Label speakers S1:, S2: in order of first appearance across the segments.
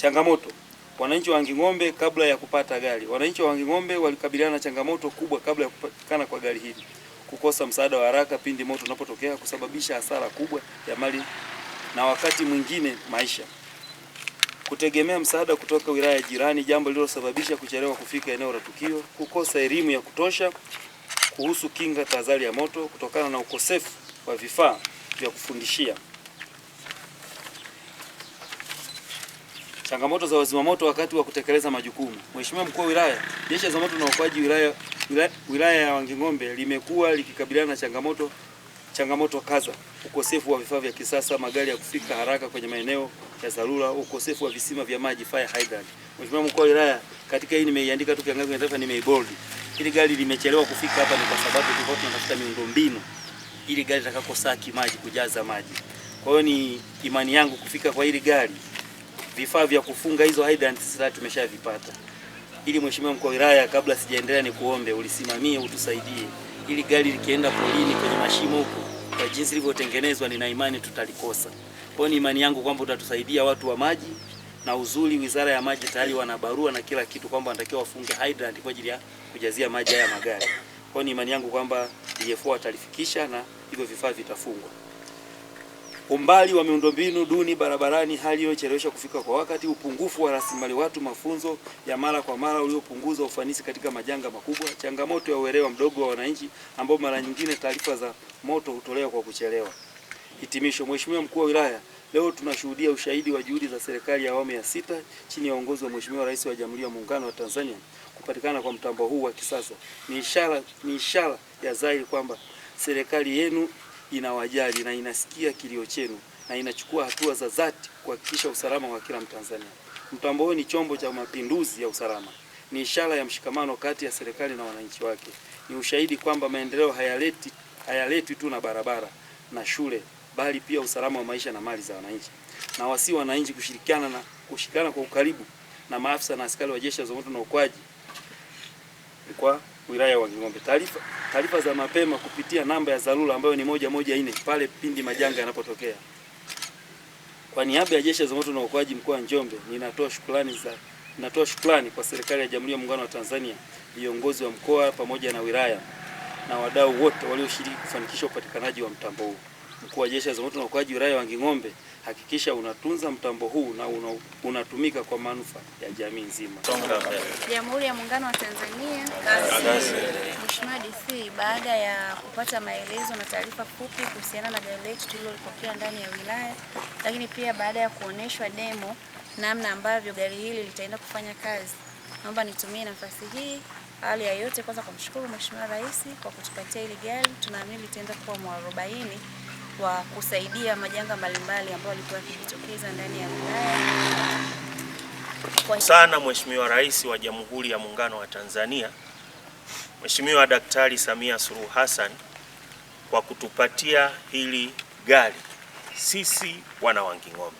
S1: Changamoto. Wananchi wa Wanging'ombe kabla ya kupata gari. Wananchi wa Wanging'ombe walikabiliana na changamoto kubwa kabla ya kupatikana kwa gari hili. Kukosa msaada wa haraka pindi moto unapotokea, kusababisha hasara kubwa ya mali na wakati mwingine maisha. Kutegemea msaada kutoka wilaya jirani, jambo lililosababisha kuchelewa kufika eneo la tukio. Kukosa elimu ya kutosha kuhusu kinga tahadhari ya moto kutokana na ukosefu wa vifaa vya kufundishia. Changamoto za wazimamoto wakati wa kutekeleza majukumu. Mheshimiwa Mkuu wa Wilaya, Jeshi la Zimamoto na Uokoaji wilaya ya Wanging'ombe limekuwa likikabiliana na changamoto kadha: ukosefu wa vifaa vya kisasa, magari ya kufika haraka kwenye maeneo ya dharura, ukosefu wa visima vya maji fire hydrant. Mheshimiwa Mkuu wa Wilaya, katika hii nimeiandika tu kiangazi kwenye taifa, nimeibold. Hili gari limechelewa kufika hapa ni kwa sababu tulikuwa tunatafuta miundombinu ili gari litakakosaki maji kujaza maji. Kwa hiyo ni imani yangu kufika kwa hili gari, vifaa vya kufunga hizo hydrant sasa tumeshavipata. Ili Mheshimiwa Mkuu wa Wilaya, kabla sijaendelea, ni kuombe ulisimamie, utusaidie ili gari likienda polini kwenye mashimo huko, kwa jinsi lilivyotengenezwa, nina imani tutalikosa. Kwa hiyo ni imani yangu kwamba utatusaidia watu wa maji, na uzuri Wizara ya Maji tayari wana barua na kila kitu kwamba wanatakiwa wafunge hydrant kwa ajili ya kujazia maji haya magari. Kwa hiyo ni imani yangu kwamba DFO atalifikisha na hivyo vifaa vitafungwa. Umbali wa miundombinu duni barabarani, hali iliyochelewesha kufika kwa wakati, upungufu wa rasilimali watu, mafunzo ya mara kwa mara uliopunguza ufanisi katika majanga makubwa, changamoto ya uelewa mdogo wa wananchi ambao mara nyingine taarifa za moto hutolewa kwa kuchelewa. Hitimisho. Mheshimiwa Mkuu wa Wilaya, leo tunashuhudia ushahidi wa juhudi za serikali ya awamu ya 6 chini ya uongozi wa Mheshimiwa Rais wa Jamhuri ya Muungano wa Tanzania. Kupatikana kwa mtambo huu wa kisasa ni ishara ya dhahiri kwamba serikali yenu inawajali na inasikia kilio chenu na inachukua hatua za dhati kuhakikisha usalama wa kila Mtanzania. Mtambo huu ni chombo cha mapinduzi ya usalama. Ni ishara ya mshikamano kati ya serikali na wananchi wake. Ni ushahidi kwamba maendeleo hayaletwi tu na barabara na shule, bali pia usalama wa maisha na mali za wananchi. Na wasi wananchi kushirikiana kwa ukaribu na maafisa na askari wa Jeshi la Zimamoto na Uokoaji kwa wilaya ya Wanging'ombe. Taarifa za mapema kupitia namba ya dharura ambayo ni 114 pale pindi majanga yanapotokea. Kwa niaba ya Jeshi la Zimamoto na Uokoaji mkoa wa Njombe, ninatoa shukrani kwa serikali ya Jamhuri ya Muungano wa Tanzania, viongozi wa mkoa pamoja na wilaya na wadau wote walioshiriki kufanikisha upatikanaji wa mtambo huu. Mkuu wa Jeshi la Zimamoto na Uokoaji wilaya ya Wanging'ombe, hakikisha unatunza mtambo huu na unatumika kwa manufaa ya jamii nzima.
S2: Jamhuri ya Muungano wa Tanzania. Mheshimiwa DC, baada ya kupata maelezo na taarifa fupi kuhusiana na gari letu tulilopokea ndani ya wilaya, lakini pia baada ya kuoneshwa demo namna ambavyo gari hili litaenda kufanya kazi, naomba nitumie nafasi hii hali ya yote kwanza kumshukuru Mheshimiwa Rais kwa kutupatia hili gari. Tunaamini litaenda kuwa mwarobaini wa kusaidia majanga mbalimbali ambayo yalikuwa yakijitokeza ndani ya wilaya.
S3: Sana Mheshimiwa Rais wa Jamhuri ya Muungano wa Tanzania, Mheshimiwa Daktari Samia Suluhu Hassan kwa kutupatia hili gari sisi wana Wanging'ombe.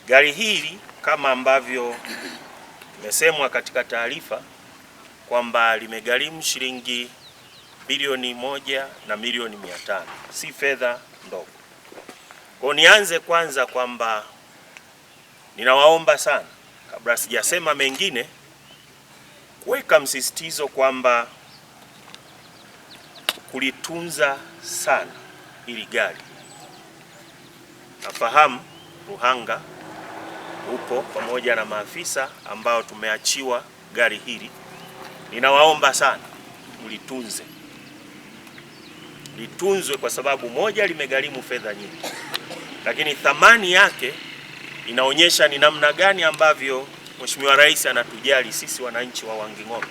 S3: Gari hili kama ambavyo imesemwa katika taarifa kwamba limegharimu shilingi bilioni 1 na milioni 500, si fedha ndogo. Kwa nianze kwanza kwamba ninawaomba sana, kabla sijasema mengine, kuweka msisitizo kwamba kulitunza sana hili gari. Nafahamu Ruhanga upo pamoja na maafisa ambao tumeachiwa gari hili. Ninawaomba sana litunzwe kwa sababu moja, limegharimu fedha nyingi, lakini thamani yake inaonyesha ni namna gani ambavyo Mheshimiwa Rais anatujali sisi wananchi wa Wanging'ombe.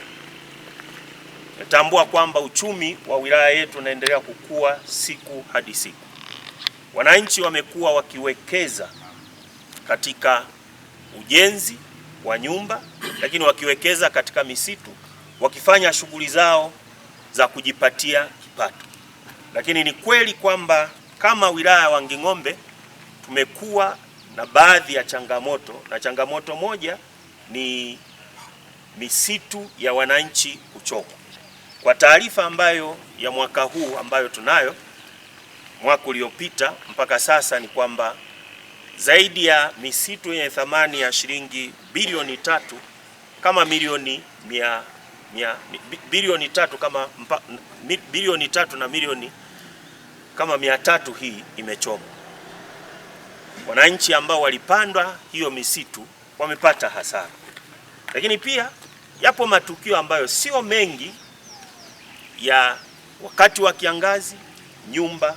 S3: Natambua kwamba uchumi wa wilaya yetu unaendelea kukua siku hadi siku. Wananchi wamekuwa wakiwekeza katika ujenzi wa nyumba, lakini wakiwekeza katika misitu, wakifanya shughuli zao za kujipatia kipato. Lakini ni kweli kwamba kama wilaya ya Wanging'ombe tumekuwa na baadhi ya changamoto, na changamoto moja ni misitu ya wananchi kuchomwa. Kwa taarifa ambayo ya mwaka huu ambayo tunayo, mwaka uliopita mpaka sasa, ni kwamba zaidi ya misitu yenye thamani ya shilingi bilioni 3 kama bilioni 3 na milioni kama 300 hii imechomwa. Wananchi ambao walipandwa hiyo misitu wamepata hasara, lakini pia yapo matukio ambayo sio mengi ya wakati wa kiangazi nyumba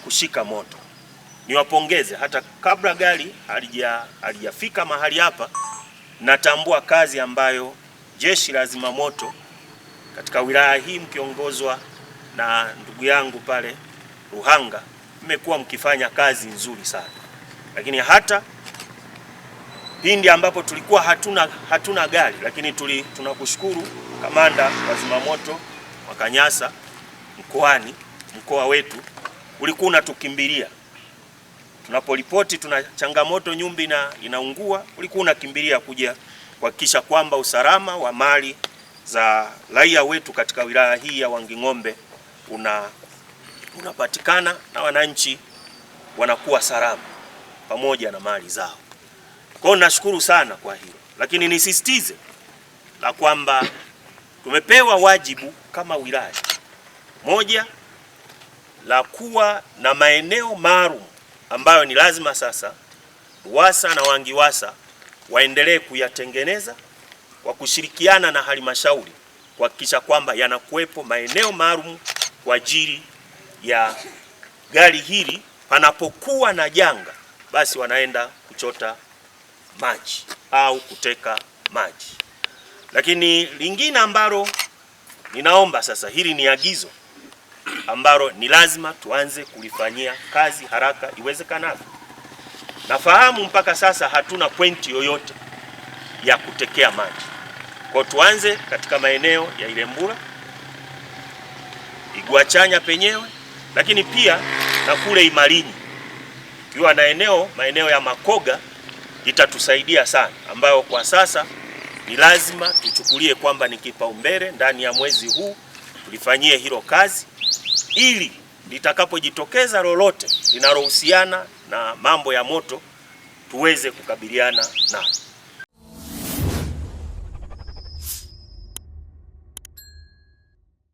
S3: kushika moto. Niwapongeze, hata kabla gari halijafika mahali hapa, natambua kazi ambayo Jeshi la Zimamoto katika wilaya hii mkiongozwa na ndugu yangu pale Ruhanga mmekuwa mkifanya kazi nzuri sana. Lakini hata pindi ambapo tulikuwa hatuna gari, lakini tunakushukuru kamanda wa Zimamoto wa Kanyasa mkoa wetu ulikuwa unatukimbilia tunaporipoti tuna changamoto, nyumba inaungua, ulikuwa unakimbilia kuja kuhakikisha kwamba usalama wa mali za raia wetu katika wilaya hii ya Wanging'ombe unapatikana na wananchi wanakuwa salama pamoja na mali zao. Kwa hiyo nashukuru sana kwa hilo, lakini nisisitize la kwamba tumepewa wajibu kama wilaya moja la kuwa na maeneo maalum ambayo ni lazima sasa RUWASA na WANGIWASA waendelee kuyatengeneza kwa kushirikiana na halmashauri kuhakikisha kwamba yanakuwepo maeneo maalum kwa ajili ya gari hili panapokuwa na janga, basi wanaenda kuchota maji au kuteka maji. Lakini lingine ambalo ninaomba sasa, hili ni agizo ambalo ni lazima tuanze kulifanyia kazi haraka iwezekanavyo. Nafahamu mpaka sasa hatuna pointi yoyote ya kutekea maji. Kwa tuanze katika maeneo ya Ilembura, Iguachanya penyewe, lakini pia na kule Imalinyi. Kiwa na maeneo ya Makoga itatusaidia sana, ambayo kwa sasa ni lazima tuchukulie kwamba ni kipaumbele ndani ya mwezi huu tulifanyie hilo kazi, ili litakapojitokeza lolote linalohusiana na mambo ya moto tuweze kukabiliana nalo.